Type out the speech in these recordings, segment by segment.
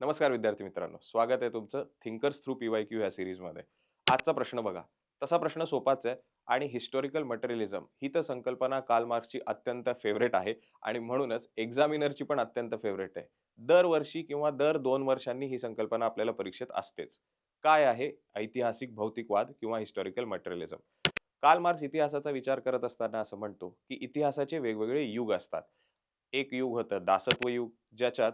नमस्कार विद्यार्थी मित्रांनो, स्वागत आहे तुमचं थिंकर्स थ्रू पीवायक्यू या सिरीजमध्ये. आजचा प्रश्न बघा. तसा प्रश्न सोपाच आहे आणि हिस्टॉरिकल मटेरियलिझम ही तर संकल्पना कार्ल मार्क्सची अत्यंत फेवरेट आहे आणि म्हणूनच एक्झामिनरची पण अत्यंत फेवरेट आहे. दरवर्षी किंवा दर 2 वर्षांनी ही संकल्पना आपल्याला परीक्षेत असतेच. काय आहे ऐतिहासिक भौतिकवाद किंवा हिस्टॉरिकल मटेरियलिझम? कार्ल मार्क्स इतिहासाचा विचार करत असताना असं म्हणतो की इतिहासाचे वेगवेगळे युग असतात. एक युग होतं दासत्व युग, ज्याच्यात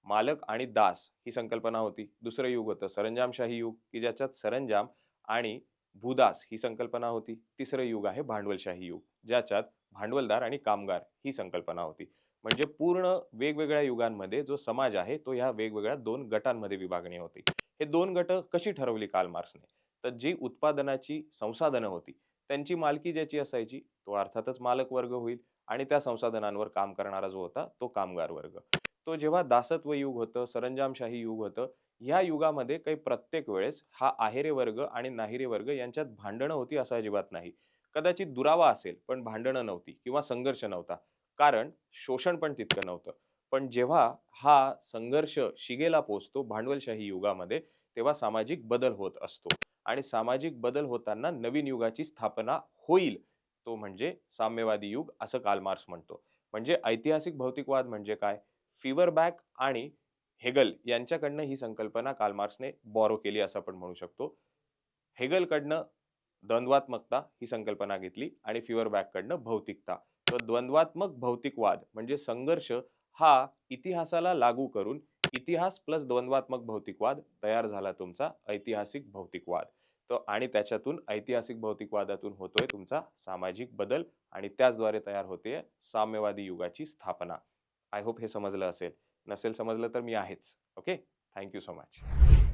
मालक आणि दास ही संकल्पना होती. दुसरं युग होतं सरंजामशाही युग, की ज्याच्यात सरंजाम आणि भूदास ही संकल्पना होती. तिसरं युग आहे भांडवलशाही युग, ज्याच्यात भांडवलदार आणि कामगार ही संकल्पना होती. म्हणजे पूर्ण वेगवेगळ्या युगांमध्ये जो समाज आहे तो ह्या वेगवेगळ्या 2 गटांमध्ये विभागणी होती. हे 2 गट कशी ठरवली कार्ल मार्क्सने? तर जी उत्पादनाची संसाधनं होती, त्यांची मालकी ज्याची असायची तो अर्थातच मालक वर्ग होईल आणि त्या संसाधनांवर काम करणारा जो होता तो कामगार वर्ग. तो जेव्हा दासत्व युग होतं, सरंजामशाही युग होतं, ह्या युगामध्ये काही प्रत्येक वेळेस हा आहेरे वर्ग आणि नाहिरे वर्ग यांच्यात भांडणं होती असं अजिबात नाही. कदाचित दुरावा असेल, पण भांडणं नव्हती किंवा संघर्ष नव्हता. कारण शोषण पण तितकं नव्हतं. पण जेव्हा हा संघर्ष शिगेला पोहोचतो भांडवलशाही युगामध्ये, तेव्हा सामाजिक बदल होत असतो आणि सामाजिक बदल होताना नवीन युगाची स्थापना होईल. तो म्हणजे साम्यवादी युग असं कार्ल मार्क्स म्हणतो. म्हणजे ऐतिहासिक भौतिकवाद म्हणजे काय? फिवरबॅक आणि हेगल यांच्याकडनं ही संकल्पना कार्ल मार्क्सने बॉरो केली असं आपण म्हणू शकतो. हेगलकडनं द्वंद्वात्मकता ही संकल्पना घेतली आणि फिवरबॅककडनं भौतिकता. तर द्वंद्वात्मक भौतिकवाद म्हणजे संघर्ष हा इतिहासाला लागू करून इतिहास प्लस द्वंद्वात्मक भौतिकवाद तयार झाला तुमचा ऐतिहासिक भौतिकवाद. तर आणि त्याच्यातून ऐतिहासिक भौतिकवादातून होतोय तुमचा सामाजिक बदल आणि त्याचद्वारे तयार होते साम्यवादी युगाची स्थापना. आय होप हे समजलं असेल. नसेल समजलं तर मी आहेच. Okay. Thank you so much.